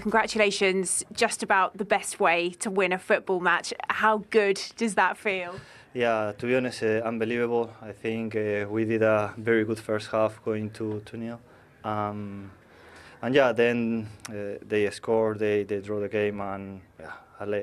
Congratulations, just about the best way to win a football match. How good does that feel? Yeah, to be honest, unbelievable. I think we did a very good first half going to 2-0. And yeah, then they scored, they draw the game, and yeah,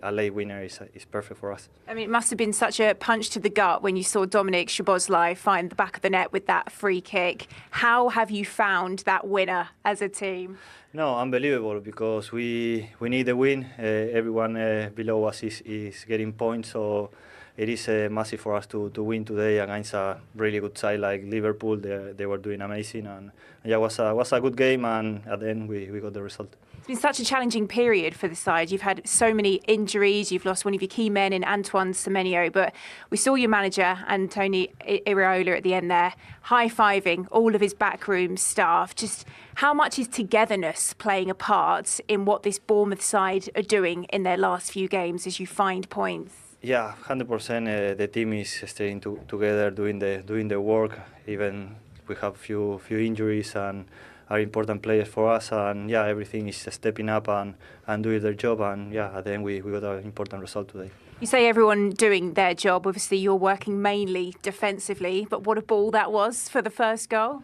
a late winner is perfect for us. I mean, it must have been such a punch to the gut when you saw Dominik Szoboszlai find the back of the net with that free kick. How have you found that winner as a team? No, unbelievable, because we need a win. Everyone below us is getting points, so it is massive for us to win today against a really good side like Liverpool. They were doing amazing, and yeah, it was a good game, and at the end we got the result. It's been such a challenging period for the side. You've had so many injuries. You've lost one of your key men in Antoine Semenyo, but we saw your manager, Antonio Iraola, at the end there, high-fiving all of his backroom staff. Just how much is togetherness playing a part in what this Bournemouth side are doing in their last few games as you find points? Yeah, 100%. The team is staying together, doing the work. Even we have few injuries and are important players for us, and yeah, everything is stepping up and doing their job, and yeah, at the end we got an important result today. You say everyone doing their job. Obviously, you're working mainly defensively, but what a ball that was for the first goal.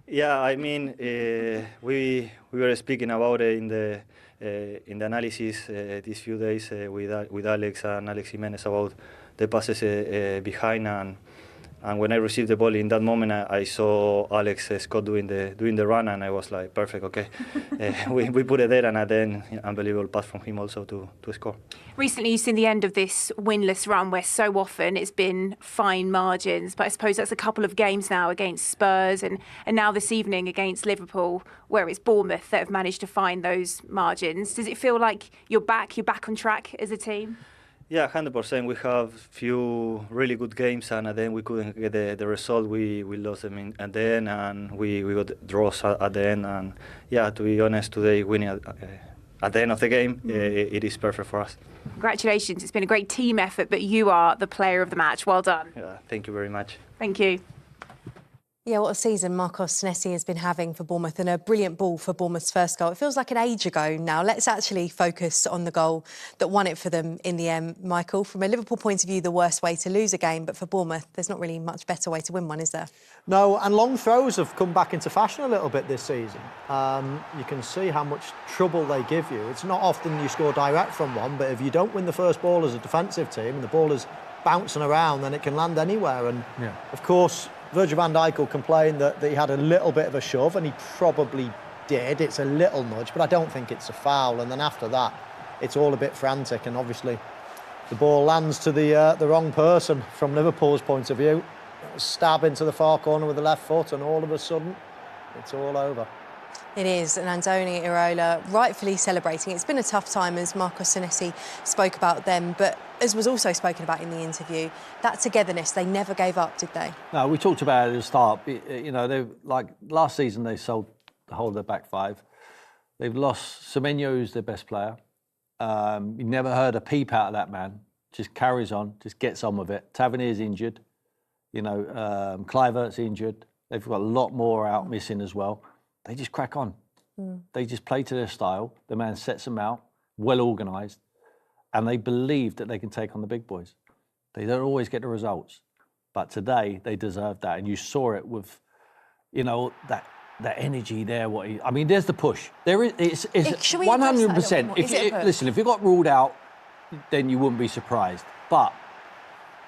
Yeah, I mean, we were speaking about it in the analysis these few days with Alex and Alex Jimenez about the passes behind, and when I received the ball in that moment, I saw Alex Scott doing the run, and I was like, perfect, okay. We put it there, and then unbelievable pass from him also to score. Recently, you've seen the end of this winless run where so often it's been fine margins, but I suppose that's a couple of games now against Spurs and now this evening against Liverpool, where it's Bournemouth that have managed to find those margins. Does it feel like you're back on track as a team? Yeah, 100%. We have few really good games, and then we couldn't get the result. We lost them at the end, and we got draws at the end. And yeah, to be honest, today winning at the end of the game, it is perfect for us. Congratulations. It's been a great team effort, but you are the player of the match. Well done. Yeah, thank you very much. Thank you. Yeah, what a season Marcos Senesi has been having for Bournemouth, and a brilliant ball for Bournemouth's first goal. It feels like an age ago now. Let's actually focus on the goal that won it for them in the end. Michael, from a Liverpool point of view, the worst way to lose a game, but for Bournemouth, there's not really much better way to win one, is there? No, and long throws have come back into fashion a little bit this season. You can see how much trouble they give you. It's not often you score direct from one, but if you don't win the first ball as a defensive team and the ball is bouncing around, then it can land anywhere. And of course, Virgil van Dijk will complain that he had a little bit of a shove, and he probably did. It's a little nudge, but I don't think it's a foul. And then after that, it's all a bit frantic, and obviously the ball lands to the wrong person from Liverpool's point of view. Stab into the far corner with the left foot, and all of a sudden, it's all over. It is, and Antonio Iraola rightfully celebrating. It's been a tough time, as Marcos Senesi spoke about them, but as was also spoken about in the interview, that togetherness, they never gave up, did they? No, we talked about it at the start. You know, they like last season they sold the whole of their back five. They've lost Semenyo, who's their best player. You never heard a peep out of that man. Just carries on, just gets on with it. Tavernier's injured. You know, Kluivert's injured. They've got a lot more out missing as well. They just crack on. They just play to their style. The man sets them out, well organised, and they believe that they can take on the big boys. They don't always get the results, but today they deserve that, and you saw it with, you know, that energy there. I mean, there's the push. There is. It's 100%. Listen, if you got ruled out, then you wouldn't be surprised. But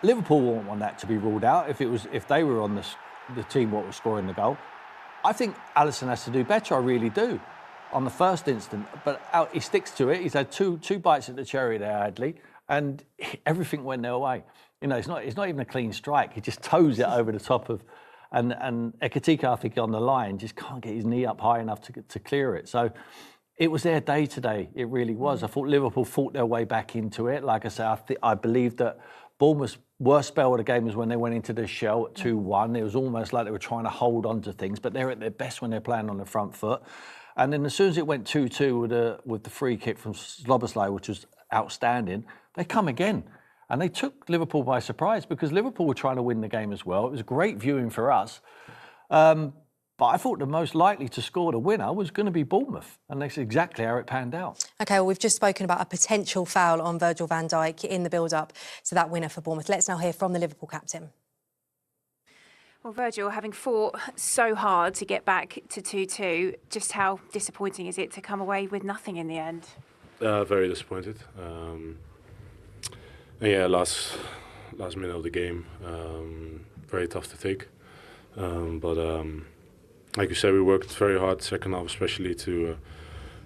Liverpool wouldn't want that to be ruled out if they were on the team what was scoring the goal. I think Alisson has to do better, I really do, on the first instant. But he sticks to it. He's had two bites at the cherry there, Adley, and everything went their way. You know, it's not even a clean strike. He just toes it over the top of, and Ekitike, I think, on the line, just can't get his knee up high enough to clear it. So it was their day today. It really was. I thought Liverpool fought their way back into it. Like I say, I believe that Bournemouth's worst spell of the game was when they went into the shell at 2-1. It was almost like they were trying to hold on to things, but they're at their best when they're playing on the front foot. And then as soon as it went 2-2 with the free kick from Szoboszlai, which was outstanding, they come again. And they took Liverpool by surprise because Liverpool were trying to win the game as well. It was great viewing for us. But I thought the most likely to score the winner was going to be Bournemouth, and that's exactly how it panned out. OK, well, we've just spoken about a potential foul on Virgil van Dijk in the build-up to that winner for Bournemouth. Let's now hear from the Liverpool captain. Well, Virgil, having fought so hard to get back to 2-2, just how disappointing is it to come away with nothing in the end? Very disappointed. And yeah, last minute of the game, very tough to take. But like you said, we worked very hard second half, especially to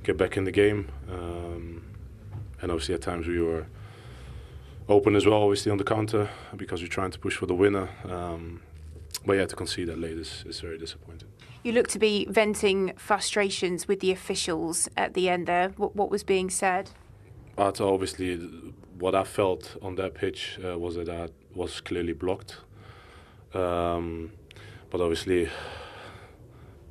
get back in the game. And obviously at times we were open as well, obviously on the counter, because we're trying to push for the winner. But yeah, to concede that late is very disappointing. You look to be venting frustrations with the officials at the end there. What was being said? But obviously, what I felt on that pitch was that was clearly blocked. But obviously,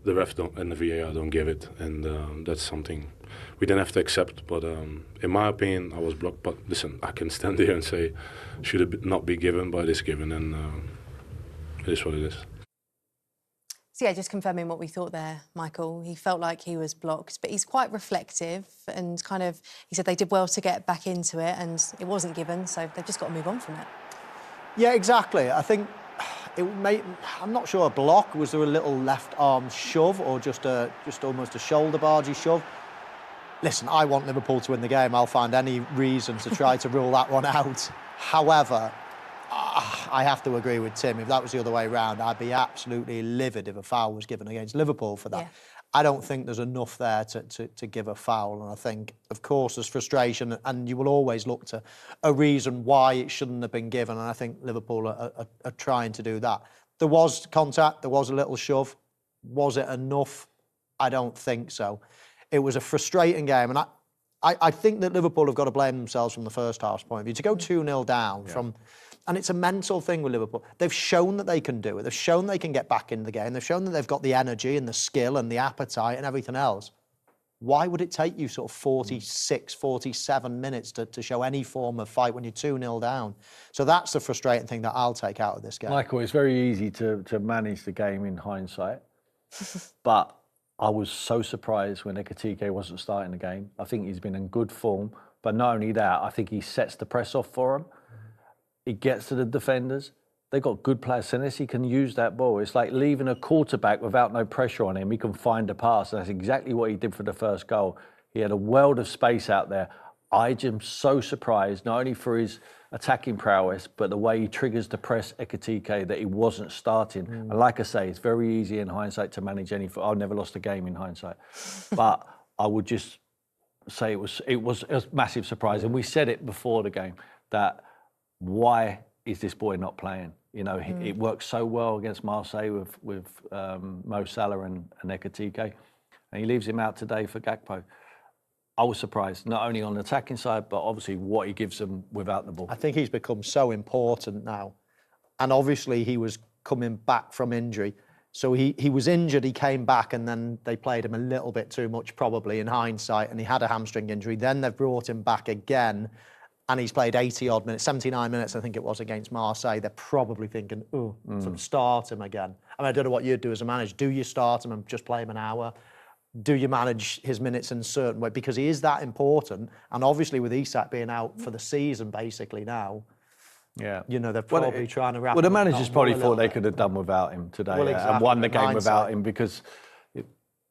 the ref and the VAR don't give it, and that's something we didn't have to accept. But in my opinion, I was blocked. But listen, I can stand here and say, should it not be given, but it is given, and it is what it is. So yeah, just confirming what we thought there, Michael. He felt like he was blocked, but he's quite reflective and kind of, he said they did well to get back into it and it wasn't given, so they've just got to move on from it. Yeah, exactly. I think I'm not sure a block. Was there a little left arm shove or just almost a shoulder bargey shove? Listen, I want Liverpool to win the game. I'll find any reason to try to rule that one out. However, I have to agree with Tim. If that was the other way around, I'd be absolutely livid if a foul was given against Liverpool for that. Yeah. I don't think there's enough there to give a foul. And I think, of course, there's frustration and you will always look to a reason why it shouldn't have been given. And I think Liverpool are trying to do that. There was contact, there was a little shove. Was it enough? I don't think so. It was a frustrating game. And I think that Liverpool have got to blame themselves from the first half's point of view. To go 2-0 down from... And it's a mental thing with Liverpool. They've shown that they can do it. They've shown they can get back in the game. They've shown that they've got the energy and the skill and the appetite and everything else. Why would it take you sort of 46, 47 minutes to show any form of fight when you're 2-0 down? So that's the frustrating thing that I'll take out of this game. Michael, it's very easy to manage the game in hindsight. But I was so surprised when Ekitike wasn't starting the game. I think he's been in good form. But not only that, I think he sets the press off for him. He gets to the defenders. They've got good players. Senesi can use that ball. It's like leaving a quarterback without no pressure on him. He can find a pass. That's exactly what he did for the first goal. He had a world of space out there. I am so surprised, not only for his attacking prowess, but the way he triggers the press Ekitike that he wasn't starting. And like I say, it's very easy in hindsight to manage any... I've never lost a game in hindsight. But I would just say it was a massive surprise. And we said it before the game, that why is this boy not playing? You know, it worked so well against Marseille with Mo Salah and Ekitike, and he leaves him out today for Gakpo. I was surprised, not only on the attacking side, but obviously what he gives them without the ball. I think he's become so important now. And obviously he was coming back from injury. So he was injured, he came back, and then they played him a little bit too much, probably, in hindsight, and he had a hamstring injury. Then they've brought him back again, and he's played 80-odd minutes, 79 minutes, I think it was, against Marseille. They're probably thinking, sort of start him again. I mean, I don't know what you'd do as a manager. Do you start him and just play him an hour? Do you manage his minutes in a certain way? Because he is that important. And obviously with Isak being out for the season, basically now, you know, they're probably trying to wrap. Well, the managers probably thought they could have done without him today and won the game without him, because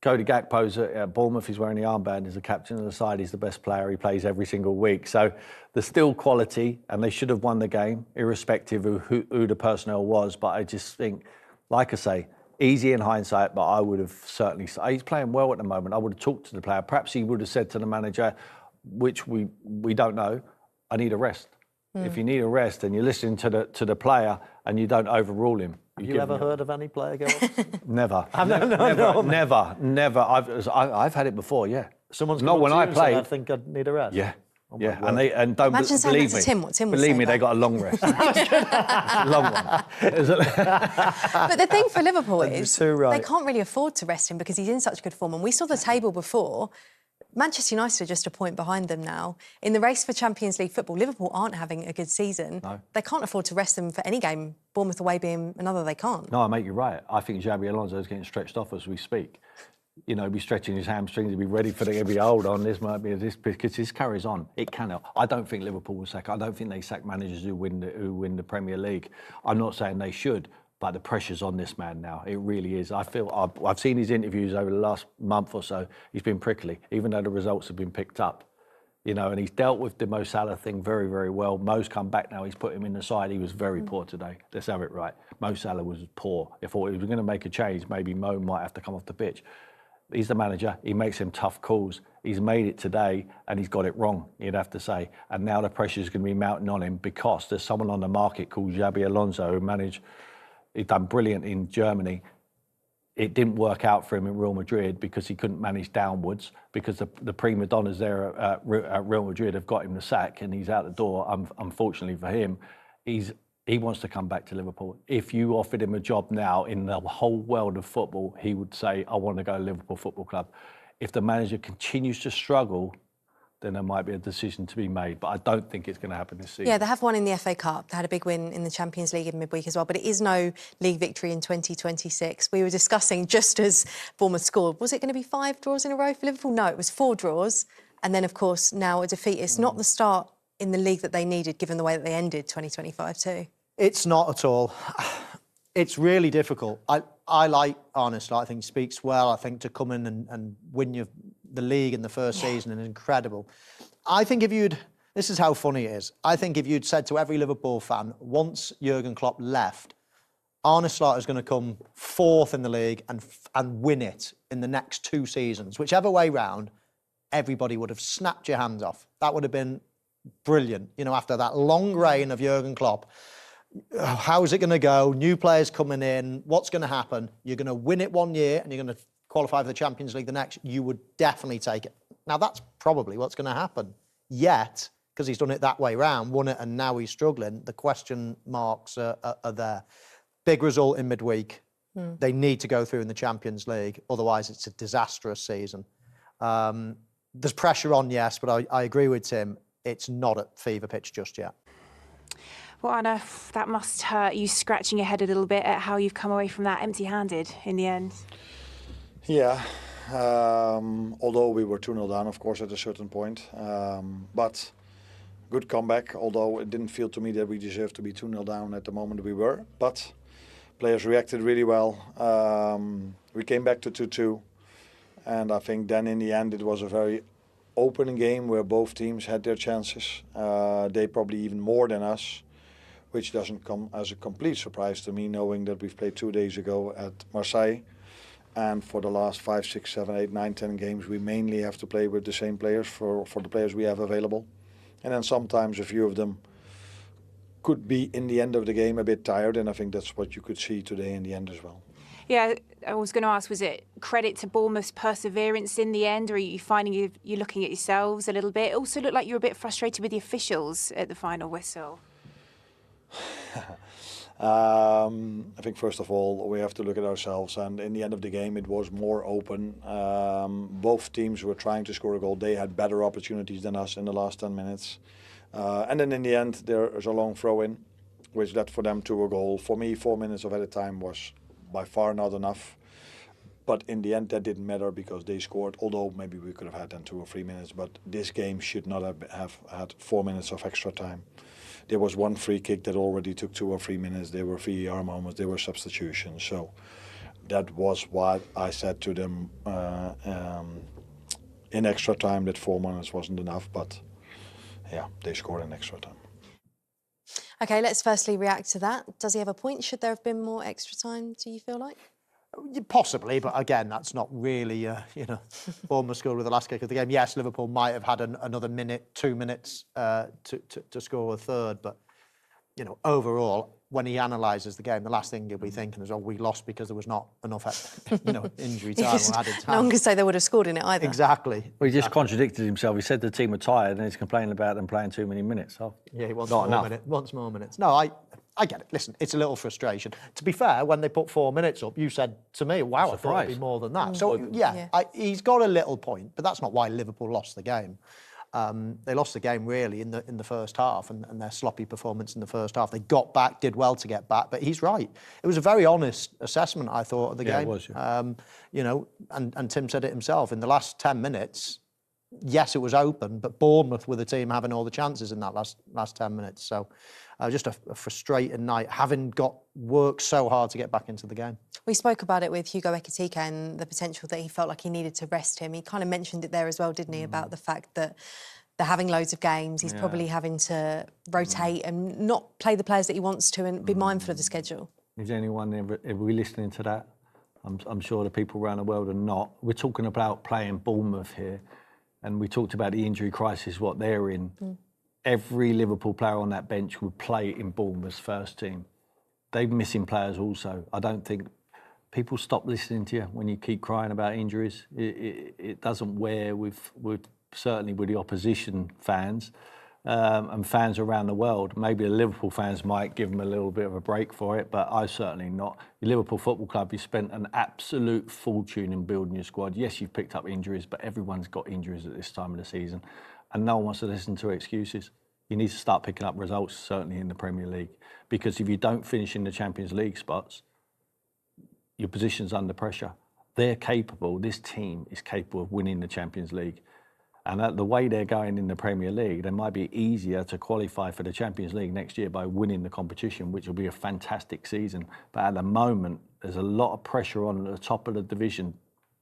Cody Gakpo's at Bournemouth, he's wearing the armband, he's the captain of the side, he's the best player, he plays every single week. So there's still quality, and they should have won the game, irrespective of who the personnel was. But I just think, like I say, easy in hindsight, but I would have certainly... He's playing well at the moment. I would have talked to the player. Perhaps he would have said to the manager, which we don't know, I need a rest. If you need a rest and you're listening to the player and you don't overrule him. Have you ever heard of any player go? Never. Never. I've had it before, yeah. Someone's not when I played. I think I need a rest. Yeah. Yeah, and don't Imagine believe me. Tim, what Tim would believe say me, though. they got a long rest. Long one. But the thing for Liverpool is too right. they can't really afford to rest him because he's in such good form. And we saw the table before. Manchester United are just a point behind them now. In the race for Champions League football, Liverpool aren't having a good season. No. They can't afford to rest them for any game. Bournemouth away being another, they can't. No, I make you right. I think Xabi Alonso is getting stretched off as we speak. You know, he'll be stretching his hamstrings, he'll be ready for the hold on. This might be this because this carries on. It cannot. I don't think Liverpool will sack. I don't think they sack managers who win the Premier League. I'm not saying they should, but the pressure's on this man now. It really is. I feel I've seen his interviews over the last month or so. He's been prickly, even though the results have been picked up. You know, and he's dealt with the Mo Salah thing very, very well. Mo's come back now. He's put him in the side. He was very poor today. Let's have it right. Mo Salah was poor. If he was going to make a change, maybe Mo might have to come off the pitch. He's the manager. He makes them tough calls. He's made it today, and he's got it wrong, you'd have to say. And now the pressure is going to be mounting on him because there's someone on the market called Xabi Alonso who managed. He's done brilliant in Germany. It didn't work out for him in Real Madrid because he couldn't manage downwards because the prima donnas there at Real Madrid have got him the sack and he's out the door. Unfortunately for him, he wants to come back to Liverpool. If you offered him a job now in the whole world of football, he would say, I want to go to Liverpool Football Club. If the manager continues to struggle, then there might be a decision to be made. But I don't think it's going to happen this season. Yeah, they have won in the FA Cup. They had a big win in the Champions League in midweek as well. But it is no league victory in 2026. We were discussing just as Bournemouth scored, was it going to be 5 draws in a row for Liverpool? No, it was 4 draws. And then, of course, now a defeat. It's not the start in the league that they needed, given the way that they ended 2025 too. It's not at all. It's really difficult. I like Arne Slot. I think he speaks well. I think to come in and win the league in the first season is incredible. I think this is how funny it is. I think if you'd said to every Liverpool fan, once Jurgen Klopp left, Arne Slot is going to come 4th in the league and win it in the next 2 seasons, whichever way round, everybody would have snapped your hands off. That would have been brilliant. You know, after that long reign of Jurgen Klopp, how's it going to go? New players coming in. What's going to happen? You're going to win it 1 year and you're going to qualify for the Champions League the next. You would definitely take it. Now, that's probably what's going to happen. Yet, because he's done it that way round, won it and now he's struggling, the question marks are there. Big result in midweek. They need to go through in the Champions League. Otherwise, it's a disastrous season. There's pressure on, yes, but I agree with Tim. It's not at fever pitch just yet. Well, Anna, that must hurt you scratching your head a little bit at how you've come away from that empty-handed in the end. Yeah, although we were 2-0 down, of course, at a certain point. But good comeback, although it didn't feel to me that we deserved to be 2-0 down at the moment we were. But players reacted really well. We came back to 2-2. And I think then in the end it was a very open game where both teams had their chances. They probably even more than us, which doesn't come as a complete surprise to me, knowing that we've played 2 days ago at Marseille. And for the last 5, 6, 7, 8, 9, 10 games, we mainly have to play with the same players for the players we have available. And then sometimes a few of them could be, in the end of the game, a bit tired. And I think that's what you could see today in the end as well. Yeah, I was going to ask, was it credit to Bournemouth's perseverance in the end, or are you finding you're looking at yourselves a little bit? It also looked like you were a bit frustrated with the officials at the final whistle. I think first of all we have to look at ourselves, and in the end of the game it was more open. Both teams were trying to score a goal. They had better opportunities than us in the last 10 minutes, and then in the end there was a long throw in which led for them to a goal. For me, 4 minutes of added time was by far not enough, but in the end that didn't matter because they scored, although maybe we could have had then 2 or 3 minutes, but this game should not have had 4 minutes of extra time. There was one free kick that already took 2 or 3 minutes. There were VAR moments. There were substitutions. So that was what I said to them in extra time, that 4 minutes wasn't enough. But yeah, they scored in extra time. OK, let's firstly react to that. Does he have a point? Should there have been more extra time, do you feel like? Possibly, but again, that's not really, Bournemouth scored with the last kick of the game. Yes, Liverpool might have had another minute, 2 minutes to score a third, but, overall, when he analyses the game, the last thing he'll be thinking is, we lost because there was not enough, injury time or added time. No one can say they would have scored in it either. Exactly. Well, he just contradicted himself. He said the team were tired and he's complaining about them playing too many minutes. Oh, yeah, he wants more more minutes. No, I get it. Listen, it's a little frustration. To be fair, when they put 4 minutes up, you said to me, wow, I thought it'd be more than that. So, he's got a little point, but that's not why Liverpool lost the game. They lost the game really in the first half and their sloppy performance in the first half. They got back, did well to get back, but he's right. It was a very honest assessment, I thought, of the game. It was, yeah. You know, and Tim said it himself, in the last 10 minutes, yes, it was open, but Bournemouth were the team having all the chances in that last 10 minutes. So just a frustrating night, having worked so hard to get back into the game. We spoke about it with Hugo Ekitike and the potential that he felt like he needed to rest him. He kind of mentioned it there as well, didn't he, about the fact that they're having loads of games. He's probably having to rotate and not play the players that he wants to and be mindful of the schedule. Is anyone ever listening to that? I'm sure the people around the world are not. We're talking about playing Bournemouth here, and we talked about the injury crisis, what they're in. Every Liverpool player on that bench would play in Bournemouth's first team. They're missing players also. I don't think people stop listening to you when you keep crying about injuries. It doesn't wear certainly with the opposition fans and fans around the world. Maybe the Liverpool fans might give them a little bit of a break for it, but I certainly not. The Liverpool Football Club, you spent an absolute fortune in building your squad. Yes, you've picked up injuries, but everyone's got injuries at this time of the season, and no one wants to listen to excuses. You need to start picking up results, certainly in the Premier League, because if you don't finish in the Champions League spots, your position's under pressure. They're capable, this team is capable of winning the Champions League. And the way they're going in the Premier League, they might be easier to qualify for the Champions League next year by winning the competition, which will be a fantastic season. But at the moment, there's a lot of pressure on at the top of the division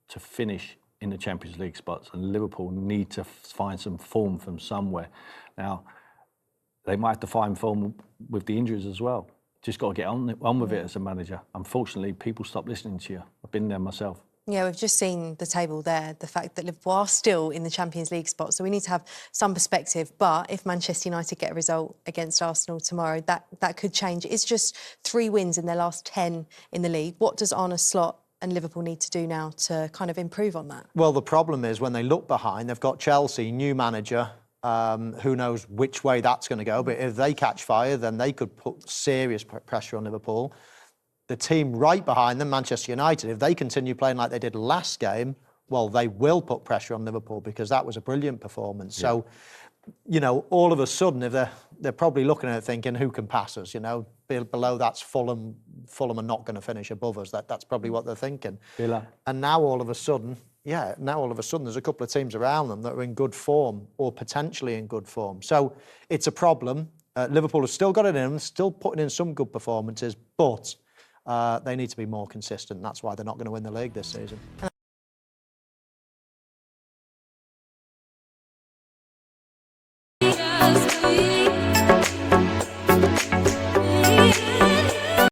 to finish in the Champions League spots, and Liverpool need to find some form from somewhere. Now, they might have to find form with the injuries as well. Just got to get on with it as a manager. Unfortunately, people stop listening to you. I've been there myself. Yeah, we've just seen the table there, the fact that Liverpool are still in the Champions League spot, so we need to have some perspective. But if Manchester United get a result against Arsenal tomorrow, that could change. It's just 3 wins in their last 10 in the league. What does Arne Slot and Liverpool need to do now to kind of improve on that? Well, the problem is when they look behind, they've got Chelsea, new manager. Who knows which way that's going to go, but if they catch fire, then they could put serious pressure on Liverpool. The team right behind them, Manchester United, if they continue playing like they did last game, well, they will put pressure on Liverpool because that was a brilliant performance. Yeah. So, you know, all of a sudden, if they're probably looking at it thinking, who can pass us? You know, below that's Fulham. Fulham are not going to finish above us. That's probably what they're thinking. Villa. And now all of a sudden, there's a couple of teams around them that are in good form or potentially in good form. So it's a problem. Liverpool have still got it in them, still putting in some good performances, but they need to be more consistent. That's why they're not going to win the league this season.